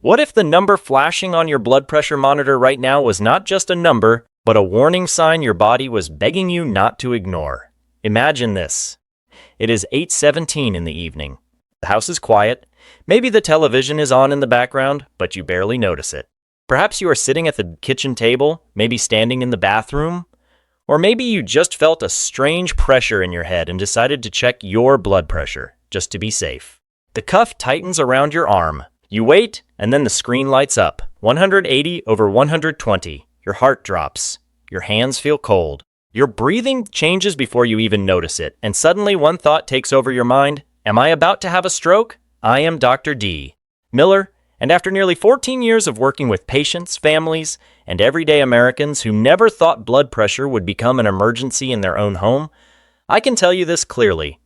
What if the number flashing on your blood pressure monitor right now was not just a number, but a warning sign your body was begging you not to ignore? Imagine this. It is 8:17 in the evening. The house is quiet. Maybe the television is on in the background, but you barely notice it. Perhaps you are sitting at the kitchen table, maybe standing in the bathroom, or maybe you just felt a strange pressure in your head and decided to check your blood pressure, just to be safe. The cuff tightens around your arm. You wait, and then the screen lights up. 180/120. Your heart drops. Your hands feel cold. Your breathing changes before you even notice it, and suddenly one thought takes over your mind. Am I about to have a stroke? I am Dr. D. Miller, and after nearly 14 years of working with patients, families, and everyday Americans who never thought blood pressure would become an emergency in their own home, I can tell you this clearly.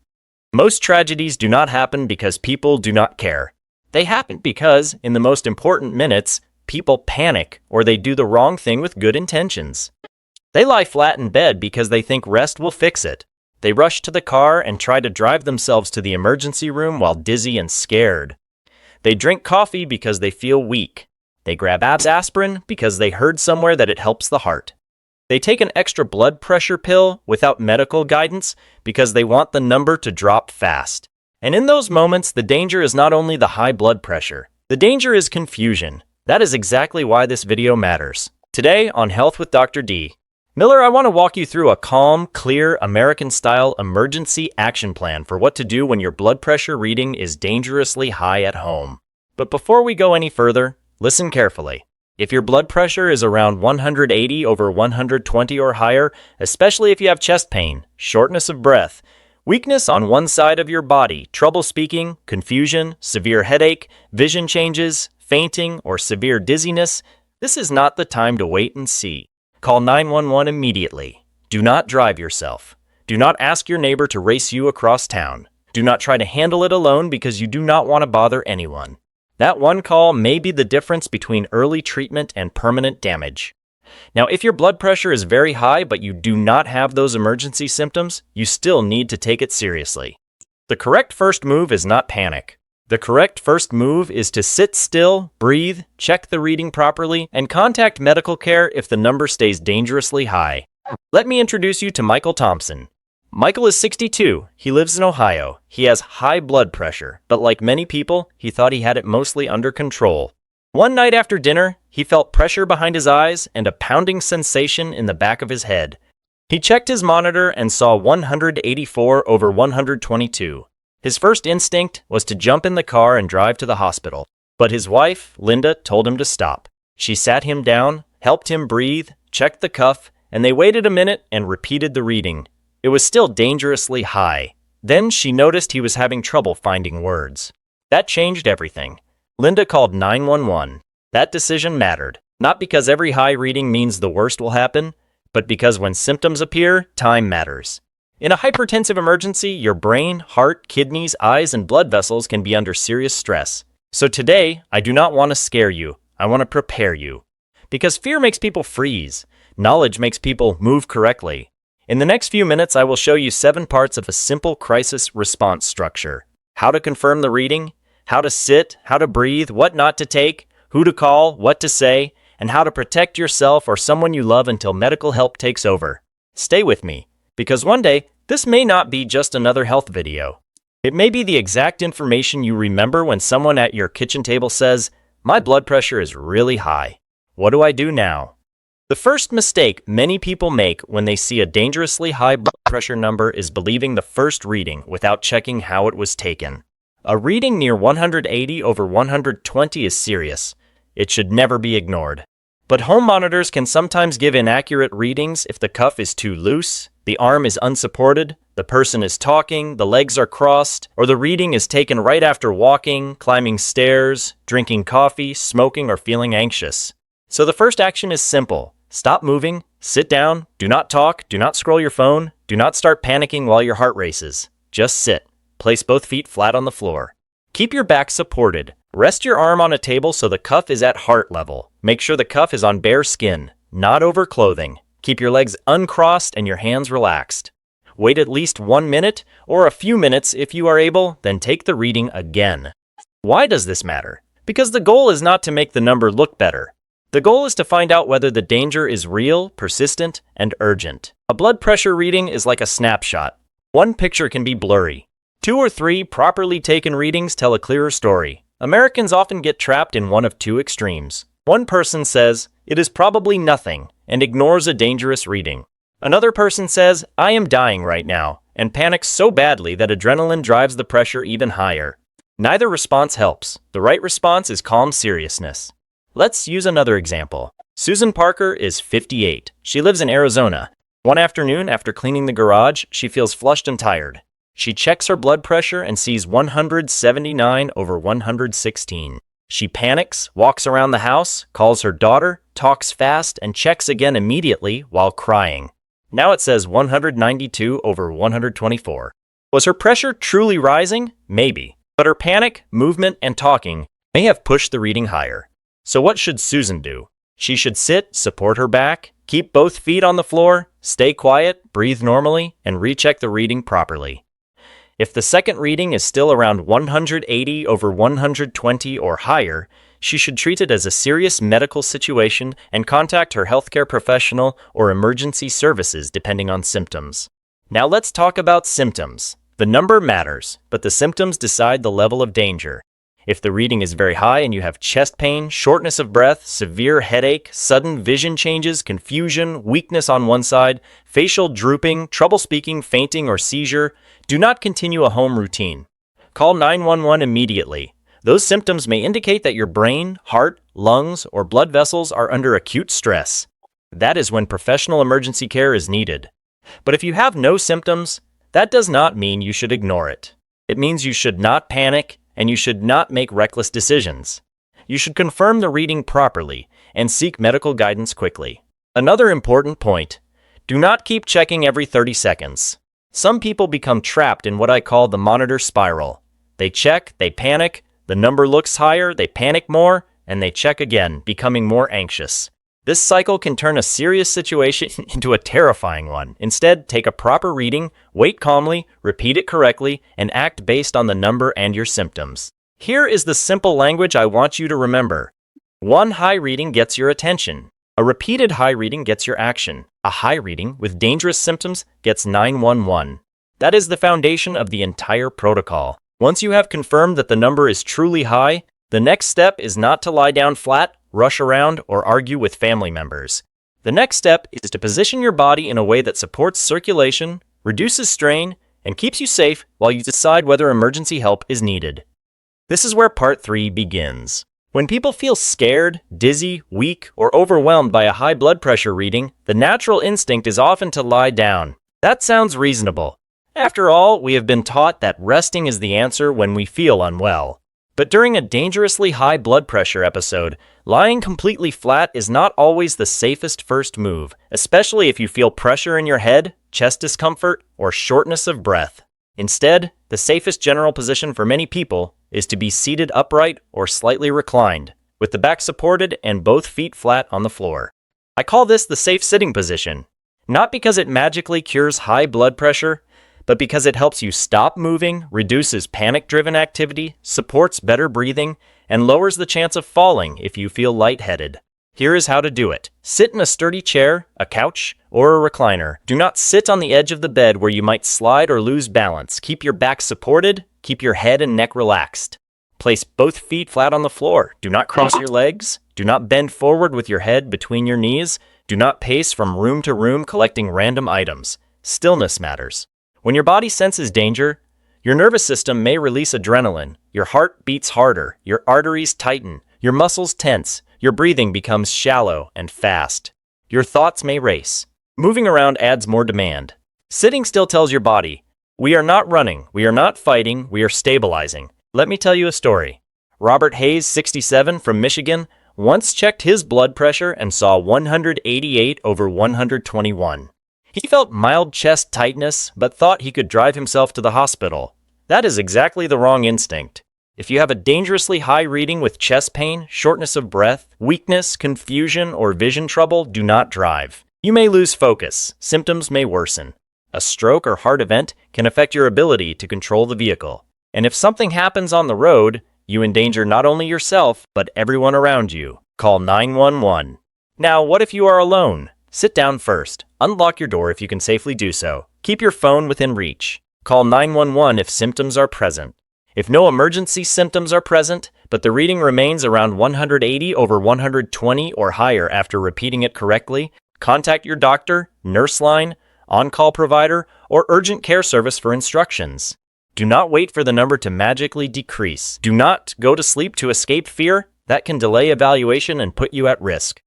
Most tragedies do not happen because people do not care. They happen because, in the most important minutes, people panic or they do the wrong thing with good intentions. They lie flat in bed because they think rest will fix it. They rush to the car and try to drive themselves to the emergency room while dizzy and scared. They drink coffee because they feel weak. They grab aspirin because they heard somewhere that it helps the heart. They take an extra blood pressure pill without medical guidance because they want the number to drop fast. And in those moments, the danger is not only the high blood pressure. The danger is confusion. That is exactly why this video matters. Today on Health with Dr. D. Miller, I want to walk you through a calm, clear, American-style emergency action plan for what to do when your blood pressure reading is dangerously high at home. But before we go any further, listen carefully. If your blood pressure is around 180/120 or higher, especially if you have chest pain, shortness of breath, weakness on one side of your body, trouble speaking, confusion, severe headache, vision changes, fainting, or severe dizziness, this is not the time to wait and see. Call 911 immediately. Do not drive yourself. Do not ask your neighbor to race you across town. Do not try to handle it alone because you do not want to bother anyone. That one call may be the difference between early treatment and permanent damage. Now, if your blood pressure is very high but you do not have those emergency symptoms, you still need to take it seriously. The correct first move is not panic. The correct first move is to sit still, breathe, check the reading properly, and contact medical care if the number stays dangerously high. Let me introduce you to Michael Thompson. Michael is 62. He lives in Ohio. He has high blood pressure, but like many people, he thought he had it mostly under control. One night after dinner, he felt pressure behind his eyes and a pounding sensation in the back of his head. He checked his monitor and saw 184/122. His first instinct was to jump in the car and drive to the hospital, but his wife, Linda, told him to stop. She sat him down, helped him breathe, checked the cuff, and they waited a minute and repeated the reading. It was still dangerously high. Then she noticed he was having trouble finding words. That changed everything. Linda called 911. That decision mattered, not because every high reading means the worst will happen, but because when symptoms appear, time matters. In a hypertensive emergency, your brain, heart, kidneys, eyes, and blood vessels can be under serious stress. So today, I do not want to scare you. I want to prepare you. Because fear makes people freeze. Knowledge makes people move correctly. In the next few minutes, I will show you 7 parts of a simple crisis response structure. How to confirm the reading, how to sit, how to breathe, what not to take, who to call, what to say, and how to protect yourself or someone you love until medical help takes over. Stay with me, because one day, this may not be just another health video. It may be the exact information you remember when someone at your kitchen table says, "My blood pressure is really high. What do I do now?" The first mistake many people make when they see a dangerously high blood pressure number is believing the first reading without checking how it was taken. A reading near 180/120 is serious. It should never be ignored. But home monitors can sometimes give inaccurate readings if the cuff is too loose, the arm is unsupported, the person is talking, the legs are crossed, or the reading is taken right after walking, climbing stairs, drinking coffee, smoking, or feeling anxious. So the first action is simple. Stop moving, sit down, do not talk, do not scroll your phone, do not start panicking while your heart races. Just sit. Place both feet flat on the floor. Keep your back supported. Rest your arm on a table so the cuff is at heart level. Make sure the cuff is on bare skin, not over clothing. Keep your legs uncrossed and your hands relaxed. Wait at least 1 minute or a few minutes if you are able, then take the reading again. Why does this matter? Because the goal is not to make the number look better. The goal is to find out whether the danger is real, persistent, and urgent. A blood pressure reading is like a snapshot. One picture can be blurry. 2 or 3 properly taken readings tell a clearer story. Americans often get trapped in one of 2 extremes. One person says, "It is probably nothing," and ignores a dangerous reading. Another person says, "I am dying right now," and panics so badly that adrenaline drives the pressure even higher. Neither response helps. The right response is calm seriousness. Let's use another example. Susan Parker is 58. She lives in Arizona. One afternoon, after cleaning the garage, she feels flushed and tired. She checks her blood pressure and sees 179 over 116. She panics, walks around the house, calls her daughter, talks fast, and checks again immediately while crying. Now it says 192 over 124. Was her pressure truly rising? Maybe. But her panic, movement, and talking may have pushed the reading higher. So what should Susan do? She should sit, support her back, keep both feet on the floor, stay quiet, breathe normally, and recheck the reading properly. If the second reading is still around 180 over 120 or higher, she should treat it as a serious medical situation and contact her healthcare professional or emergency services depending on symptoms. Now let's talk about symptoms. The number matters, but the symptoms decide the level of danger. If the reading is very high and you have chest pain, shortness of breath, severe headache, sudden vision changes, confusion, weakness on one side, facial drooping, trouble speaking, fainting, or seizure, do not continue a home routine. Call 911 immediately. Those symptoms may indicate that your brain, heart, lungs, or blood vessels are under acute stress. That is when professional emergency care is needed. But if you have no symptoms, that does not mean you should ignore it. It means you should not panic, and you should not make reckless decisions. You should confirm the reading properly and seek medical guidance quickly. Another important point: do not keep checking every 30 seconds. Some people become trapped in what I call the monitor spiral. They check, they panic, the number looks higher, they panic more, and they check again, becoming more anxious. This cycle can turn a serious situation into a terrifying one. Instead, take a proper reading, wait calmly, repeat it correctly, and act based on the number and your symptoms. Here is the simple language I want you to remember. One high reading gets your attention. A repeated high reading gets your action. A high reading with dangerous symptoms gets 911. That is the foundation of the entire protocol. Once you have confirmed that the number is truly high, the next step is not to lie down flat, rush around, or argue with family members. The next step is to position your body in a way that supports circulation, reduces strain, and keeps you safe while you decide whether emergency help is needed. This is where part 3 begins. When people feel scared, dizzy, weak, or overwhelmed by a high blood pressure reading, the natural instinct is often to lie down. That sounds reasonable. After all, we have been taught that resting is the answer when we feel unwell. But during a dangerously high blood pressure episode, lying completely flat is not always the safest first move, especially if you feel pressure in your head, chest discomfort, or shortness of breath. Instead, the safest general position for many people is to be seated upright or slightly reclined, with the back supported and both feet flat on the floor. I call this the safe sitting position, not because it magically cures high blood pressure, but because it helps you stop moving, reduces panic-driven activity, supports better breathing, and lowers the chance of falling if you feel lightheaded. Here is how to do it. Sit in a sturdy chair, a couch, or a recliner. Do not sit on the edge of the bed where you might slide or lose balance. Keep your back supported, keep your head and neck relaxed. Place both feet flat on the floor. Do not cross your legs. Do not bend forward with your head between your knees. Do not pace from room to room collecting random items. Stillness matters. When your body senses danger, your nervous system may release adrenaline, your heart beats harder, your arteries tighten, your muscles tense, your breathing becomes shallow and fast. Your thoughts may race. Moving around adds more demand. Sitting still tells your body, we are not running, we are not fighting, we are stabilizing. Let me tell you a story. Robert Hayes, 67, from Michigan, once checked his blood pressure and saw 188 over 121. He felt mild chest tightness, but thought he could drive himself to the hospital. That is exactly the wrong instinct. If you have a dangerously high reading with chest pain, shortness of breath, weakness, confusion, or vision trouble, do not drive. You may lose focus. Symptoms may worsen. A stroke or heart event can affect your ability to control the vehicle. And if something happens on the road, you endanger not only yourself, but everyone around you. Call 911. Now, what if you are alone? Sit down first. Unlock your door if you can safely do so. Keep your phone within reach. Call 911 if symptoms are present. If no emergency symptoms are present, but the reading remains around 180 over 120 or higher after repeating it correctly, contact your doctor, nurse line, on-call provider, or urgent care service for instructions. Do not wait for the number to magically decrease. Do not go to sleep to escape fear. That can delay evaluation and put you at risk.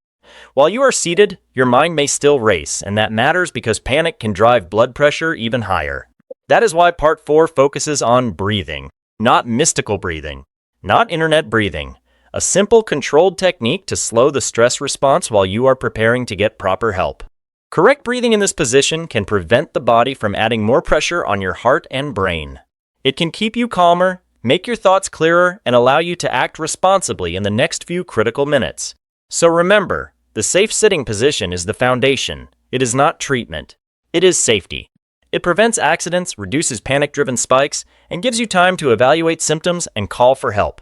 While you are seated, your mind may still race, and that matters because panic can drive blood pressure even higher. That is why Part 4 focuses on breathing, not mystical breathing, not internet breathing, a simple controlled technique to slow the stress response while you are preparing to get proper help. Correct breathing in this position can prevent the body from adding more pressure on your heart and brain. It can keep you calmer, make your thoughts clearer, and allow you to act responsibly in the next few critical minutes. So remember, the safe sitting position is the foundation. It is not treatment. It is safety. It prevents accidents, reduces panic-driven spikes, and gives you time to evaluate symptoms and call for help.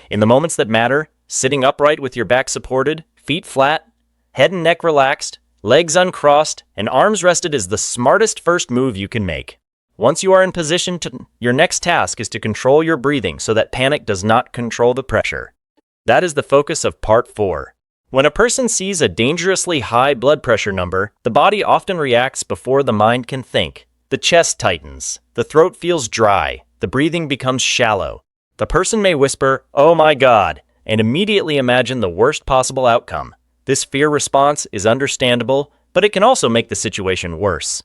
In the moments that matter, sitting upright with your back supported, feet flat, head and neck relaxed, legs uncrossed, and arms rested is the smartest first move you can make. Once you are in position, your next task is to control your breathing so that panic does not control the pressure. That is the focus of Part 4. When a person sees a dangerously high blood pressure number, the body often reacts before the mind can think. The chest tightens, the throat feels dry, the breathing becomes shallow. The person may whisper, "Oh my God," and immediately imagine the worst possible outcome. This fear response is understandable, but it can also make the situation worse.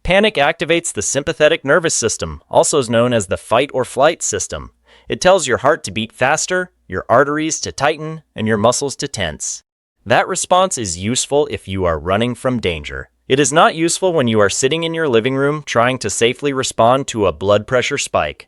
Panic activates the sympathetic nervous system, also known as the fight or flight system. It tells your heart to beat faster, your arteries to tighten, and your muscles to tense. That response is useful if you are running from danger. It is not useful when you are sitting in your living room trying to safely respond to a blood pressure spike.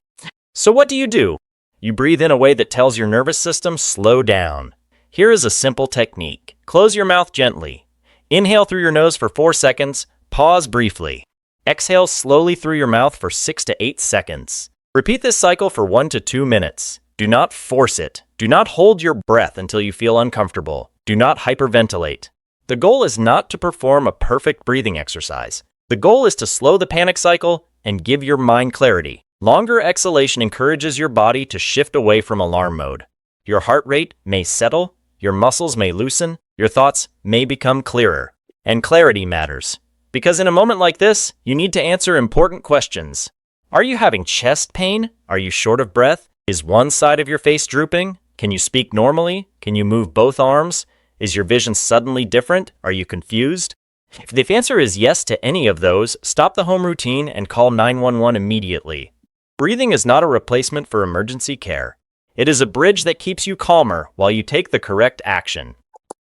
So what do? You breathe in a way that tells your nervous system, slow down. Here is a simple technique. Close your mouth gently. Inhale through your nose for 4 seconds. Pause briefly. Exhale slowly through your mouth for 6 to 8 seconds. Repeat this cycle for 1 to 2 minutes. Do not force it. Do not hold your breath until you feel uncomfortable. Do not hyperventilate. The goal is not to perform a perfect breathing exercise. The goal is to slow the panic cycle and give your mind clarity. Longer exhalation encourages your body to shift away from alarm mode. Your heart rate may settle, your muscles may loosen, your thoughts may become clearer. And clarity matters. Because in a moment like this, you need to answer important questions. Are you having chest pain? Are you short of breath? Is one side of your face drooping? Can you speak normally? Can you move both arms? Is your vision suddenly different? Are you confused? If the answer is yes to any of those, stop the home routine and call 911 immediately. Breathing is not a replacement for emergency care. It is a bridge that keeps you calmer while you take the correct action.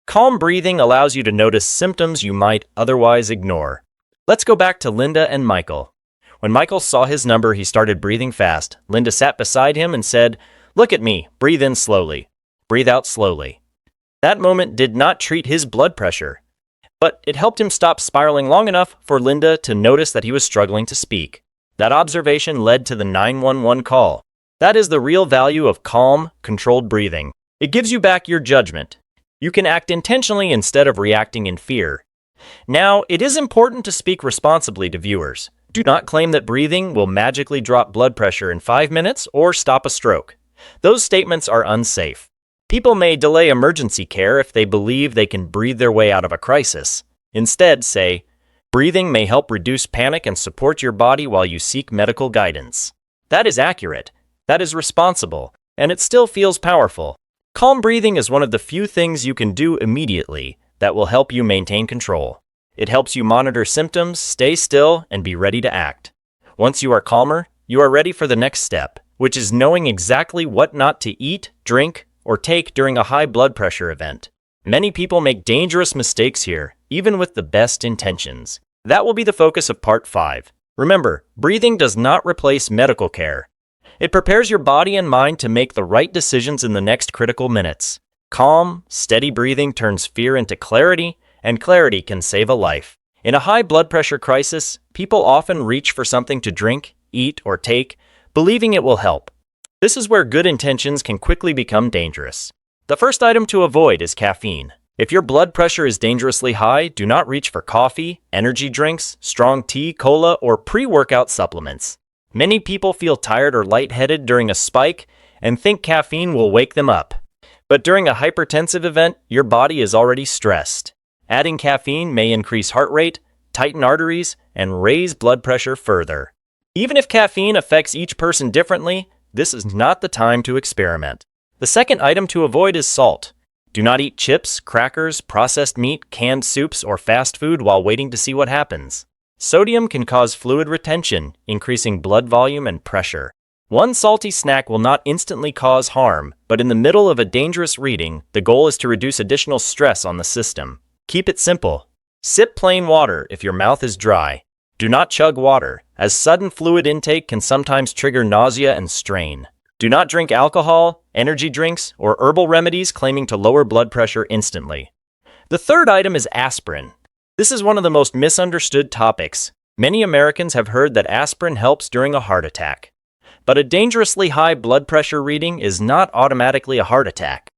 Calm breathing allows you to notice symptoms you might otherwise ignore. Let's go back to Linda and Michael. When Michael saw his number, he started breathing fast. Linda sat beside him and said, "Look at me, breathe in slowly, breathe out slowly." That moment did not treat his blood pressure, but it helped him stop spiraling long enough for Linda to notice that he was struggling to speak. That observation led to the 911 call. That is the real value of calm, controlled breathing. It gives you back your judgment. You can act intentionally instead of reacting in fear. Now, it is important to speak responsibly to viewers. Do not claim that breathing will magically drop blood pressure in 5 minutes or stop a stroke. Those statements are unsafe. People may delay emergency care if they believe they can breathe their way out of a crisis. Instead, say, "Breathing may help reduce panic and support your body while you seek medical guidance." That is accurate, that is responsible, and it still feels powerful. Calm breathing is one of the few things you can do immediately that will help you maintain control. It helps you monitor symptoms, stay still, and be ready to act. Once you are calmer, you are ready for the next step, which is knowing exactly what not to eat, drink, or take during a high blood pressure event. Many people make dangerous mistakes here, even with the best intentions. That will be the focus of Part 5. Remember, breathing does not replace medical care. It prepares your body and mind to make the right decisions in the next critical minutes. Calm, steady breathing turns fear into clarity, and clarity can save a life. In a high blood pressure crisis, people often reach for something to drink, eat, or take, believing it will help. This is where good intentions can quickly become dangerous. The first item to avoid is caffeine. If your blood pressure is dangerously high, do not reach for coffee, energy drinks, strong tea, cola, or pre-workout supplements. Many people feel tired or lightheaded during a spike and think caffeine will wake them up. But during a hypertensive event, your body is already stressed. Adding caffeine may increase heart rate, tighten arteries, and raise blood pressure further. Even if caffeine affects each person differently, this is not the time to experiment. The second item to avoid is salt. Do not eat chips, crackers, processed meat, canned soups, or fast food while waiting to see what happens. Sodium can cause fluid retention, increasing blood volume and pressure. One salty snack will not instantly cause harm, but in the middle of a dangerous reading, the goal is to reduce additional stress on the system. Keep it simple. Sip plain water if your mouth is dry. Do not chug water, as sudden fluid intake can sometimes trigger nausea and strain. Do not drink alcohol, energy drinks, or herbal remedies claiming to lower blood pressure instantly. The third item is aspirin. This is one of the most misunderstood topics. Many Americans have heard that aspirin helps during a heart attack. But a dangerously high blood pressure reading is not automatically a heart attack.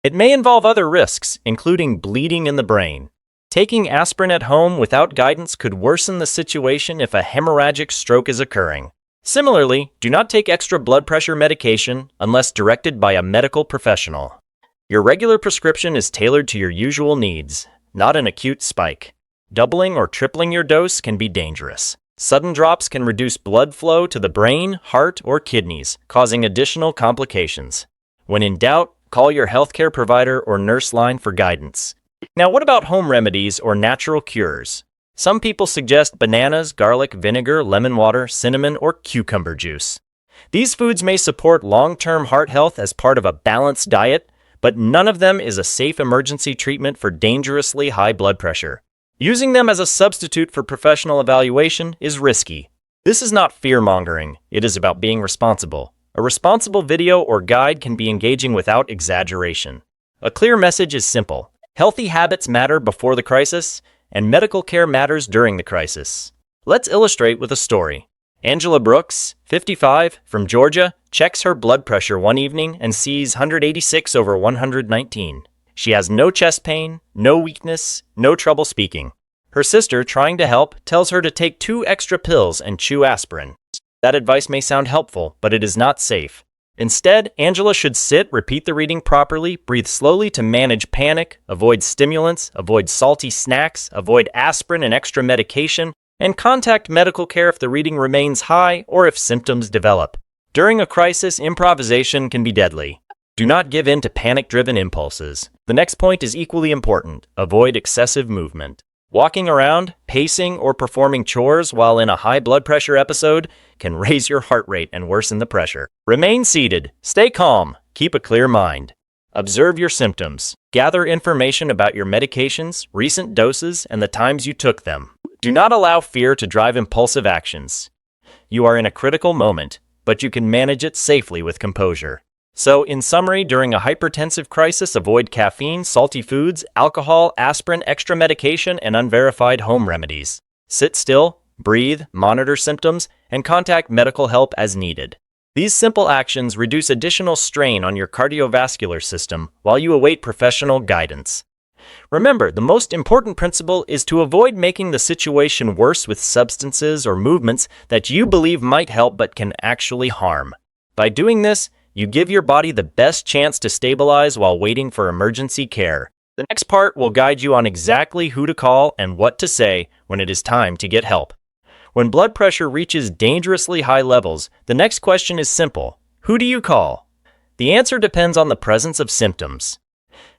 It may involve other risks, including bleeding in the brain. Taking aspirin at home without guidance could worsen the situation if a hemorrhagic stroke is occurring. Similarly, do not take extra blood pressure medication unless directed by a medical professional. Your regular prescription is tailored to your usual needs, not an acute spike. Doubling or tripling your dose can be dangerous. Sudden drops can reduce blood flow to the brain, heart, or kidneys, causing additional complications. When in doubt, call your healthcare provider or nurse line for guidance. Now, what about home remedies or natural cures? Some people suggest bananas, garlic, vinegar, lemon water, cinnamon, or cucumber juice. These foods may support long-term heart health as part of a balanced diet, but none of them is a safe emergency treatment for dangerously high blood pressure. Using them as a substitute for professional evaluation is risky. This is not fear-mongering, it is about being responsible. A responsible video or guide can be engaging without exaggeration. A clear message is simple. Healthy habits matter before the crisis, and medical care matters during the crisis. Let's illustrate with a story. Angela Brooks, 55, from Georgia, checks her blood pressure one evening and sees 186/119. She has no chest pain, no weakness, no trouble speaking. Her sister, trying to help, tells her to take 2 extra pills and chew aspirin. That advice may sound helpful, but it is not safe. Instead, Angela should sit, repeat the reading properly, breathe slowly to manage panic, avoid stimulants, avoid salty snacks, avoid aspirin and extra medication, and contact medical care if the reading remains high or if symptoms develop. During a crisis, improvisation can be deadly. Do not give in to panic-driven impulses. The next point is equally important. Avoid excessive movement. Walking around, pacing, or performing chores while in a high blood pressure episode can raise your heart rate and worsen the pressure. Remain seated, stay calm, keep a clear mind. Observe your symptoms. Gather information about your medications, recent doses, and the times you took them. Do not allow fear to drive impulsive actions. You are in a critical moment, but you can manage it safely with composure. So, in summary, during a hypertensive crisis, avoid caffeine, salty foods, alcohol, aspirin, extra medication, and unverified home remedies. Sit still, breathe, monitor symptoms, and contact medical help as needed. These simple actions reduce additional strain on your cardiovascular system while you await professional guidance. Remember, the most important principle is to avoid making the situation worse with substances or movements that you believe might help but can actually harm. By doing this, you give your body the best chance to stabilize while waiting for emergency care. The next part will guide you on exactly who to call and what to say when it is time to get help. When blood pressure reaches dangerously high levels, the next question is simple. Who do you call? The answer depends on the presence of symptoms.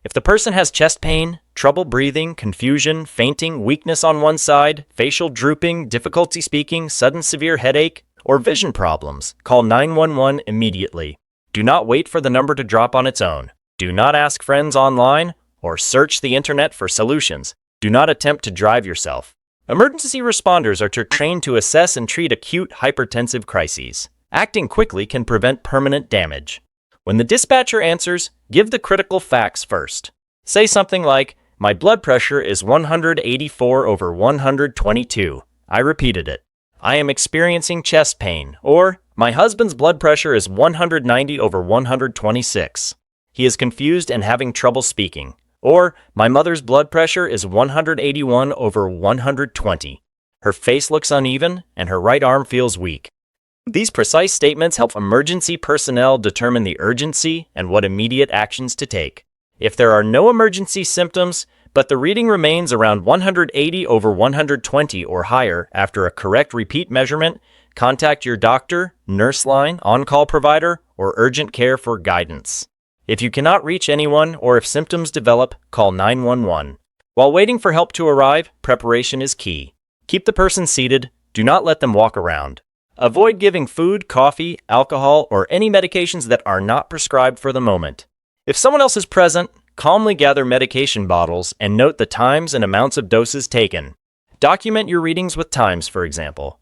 If the person has chest pain, trouble breathing, confusion, fainting, weakness on one side, facial drooping, difficulty speaking, sudden severe headache, or vision problems, call 911 immediately. Do not wait for the number to drop on its own. Do not ask friends online or search the internet for solutions. Do not attempt to drive yourself. Emergency responders are trained to assess and treat acute hypertensive crises. Acting quickly can prevent permanent damage. When the dispatcher answers, give the critical facts first. Say something like, "My blood pressure is 184/122. I repeated it. I am experiencing chest pain," or My husband's blood pressure is 190 over 126. He is confused and having trouble speaking. Or, my mother's blood pressure is 181 over 120. Her face looks uneven and her right arm feels weak. These precise statements help emergency personnel determine the urgency and what immediate actions to take. If there are no emergency symptoms, but the reading remains around 180 over 120 or higher after a correct repeat measurement, contact your doctor, nurse line, on-call provider, or urgent care for guidance. If you cannot reach anyone or if symptoms develop, call 911. While waiting for help to arrive, preparation is key. Keep the person seated. Do not let them walk around. Avoid giving food, coffee, alcohol, or any medications that are not prescribed for the moment. If someone else is present, calmly gather medication bottles and note the times and amounts of doses taken. Document your readings with times, for example.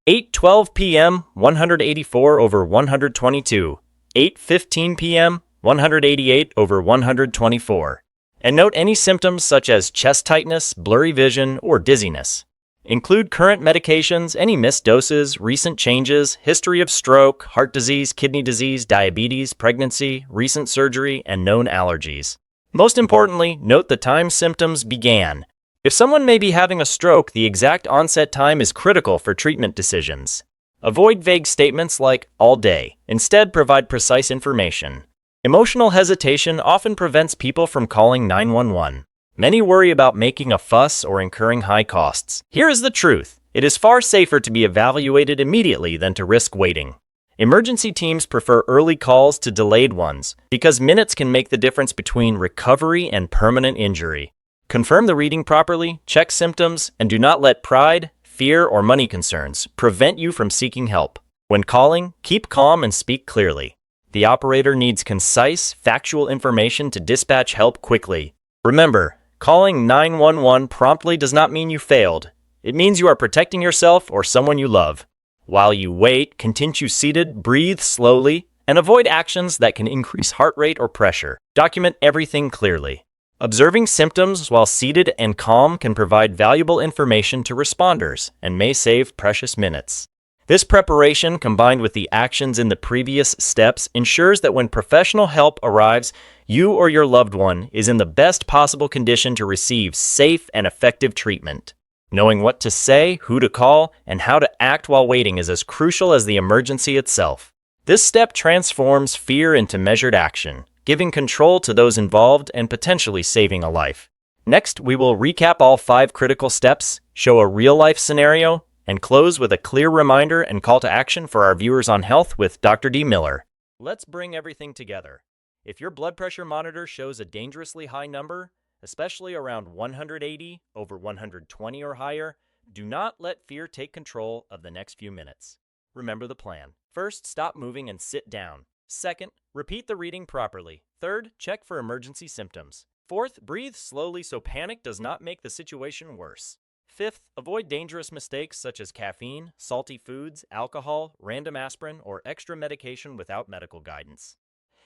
8:12 p.m., 184 over 122. 8:15 p.m., 188 over 124. And note any symptoms such as chest tightness, blurry vision, or dizziness. Include current medications, any missed doses, recent changes, history of stroke, heart disease, kidney disease, diabetes, pregnancy, recent surgery, and known allergies. Most importantly, note the time symptoms began. If someone may be having a stroke, the exact onset time is critical for treatment decisions. Avoid vague statements like all day. Instead, provide precise information. Emotional hesitation often prevents people from calling 911. Many worry about making a fuss or incurring high costs. Here is the truth. It is far safer to be evaluated immediately than to risk waiting. Emergency teams prefer early calls to delayed ones because minutes can make the difference between recovery and permanent injury. Confirm the reading properly, check symptoms, and do not let pride, fear, or money concerns prevent you from seeking help. When calling, keep calm and speak clearly. The operator needs concise, factual information to dispatch help quickly. Remember, calling 911 promptly does not mean you failed. It means you are protecting yourself or someone you love. While you wait, continue seated, breathe slowly, and avoid actions that can increase heart rate or pressure. Document everything clearly. Observing symptoms while seated and calm can provide valuable information to responders and may save precious minutes. This preparation, combined with the actions in the previous steps, ensures that when professional help arrives, you or your loved one is in the best possible condition to receive safe and effective treatment. Knowing what to say, who to call, and how to act while waiting is as crucial as the emergency itself. This step transforms fear into measured action, giving control to those involved and potentially saving a life. Next, we will recap all 5 critical steps, show a real-life scenario, and close with a clear reminder and call to action for our viewers on health with Dr. D. Miller. Let's bring everything together. If your blood pressure monitor shows a dangerously high number, especially around 180 over 120 or higher, do not let fear take control of the next few minutes. Remember the plan. First, stop moving and sit down. Second, repeat the reading properly. Third, check for emergency symptoms. Fourth, breathe slowly so panic does not make the situation worse. Fifth, avoid dangerous mistakes such as caffeine, salty foods, alcohol, random aspirin, or extra medication without medical guidance.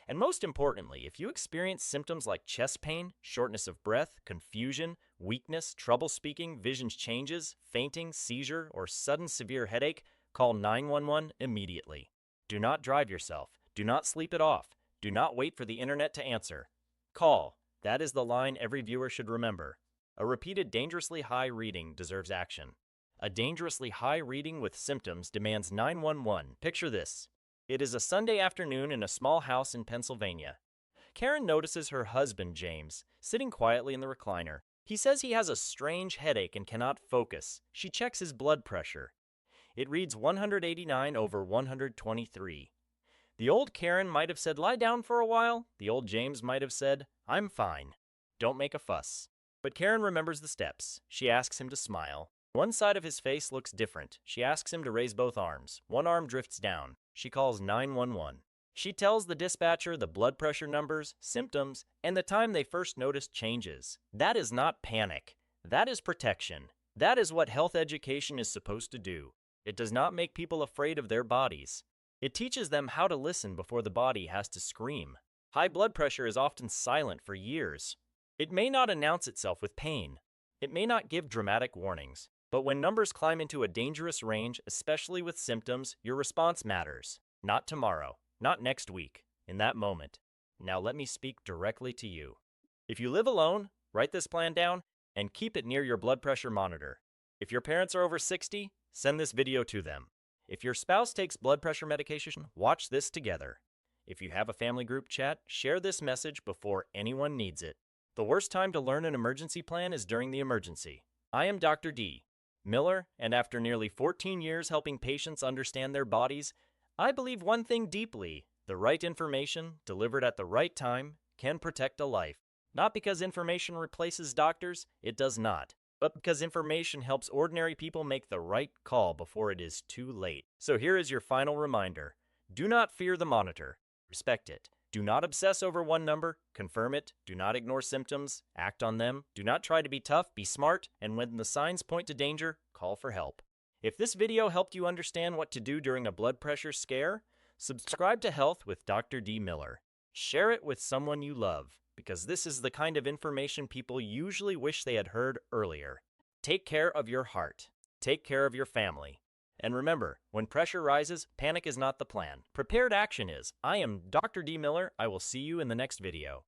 And most importantly, if you experience symptoms like chest pain, shortness of breath, confusion, weakness, trouble speaking, vision changes, fainting, seizure, or sudden severe headache, call 911 immediately. Do not drive yourself. Do not sleep it off. Do not wait for the internet to answer. Call. That is the line every viewer should remember. A repeated dangerously high reading deserves action. A dangerously high reading with symptoms demands 911. Picture this. It is a Sunday afternoon in a small house in Pennsylvania. Karen notices her husband, James, sitting quietly in the recliner. He says he has a strange headache and cannot focus. She checks his blood pressure. It reads 189 over 123. The old Karen might have said, "Lie down for a while." The old James might have said, "I'm fine. Don't make a fuss." But Karen remembers the steps. She asks him to smile. One side of his face looks different. She asks him to raise both arms. One arm drifts down. She calls 911. She tells the dispatcher the blood pressure numbers, symptoms, and the time they first noticed changes. That is not panic. That is protection. That is what health education is supposed to do. It does not make people afraid of their bodies. It teaches them how to listen before the body has to scream. High blood pressure is often silent for years. It may not announce itself with pain. It may not give dramatic warnings, But when numbers climb into a dangerous range, especially with symptoms, your response matters. Not tomorrow, not next week, in that moment. Now let me speak directly to you. If you live alone, write this plan down and keep it near your blood pressure monitor. If your parents are over 60, send this video to them. If your spouse takes blood pressure medication, watch this together. If you have a family group chat, share this message before anyone needs it. The worst time to learn an emergency plan is during the emergency. I am Dr. D. Miller, and after nearly 14 years helping patients understand their bodies, I believe one thing deeply: the right information, delivered at the right time, can protect a life. Not because information replaces doctors, it does not, but because information helps ordinary people make the right call before it is too late. So here is your final reminder. Do not fear the monitor. Respect it. Do not obsess over one number. Confirm it. Do not ignore symptoms. Act on them. Do not try to be tough. Be smart. And when the signs point to danger, call for help. If this video helped you understand what to do during a blood pressure scare, subscribe to Health with Dr. D. Miller. Share it with someone you love, because this is the kind of information people usually wish they had heard earlier. Take care of your heart. Take care of your family. And remember, when pressure rises, panic is not the plan. Prepared action is. I am Dr. D. Miller. I will see you in the next video.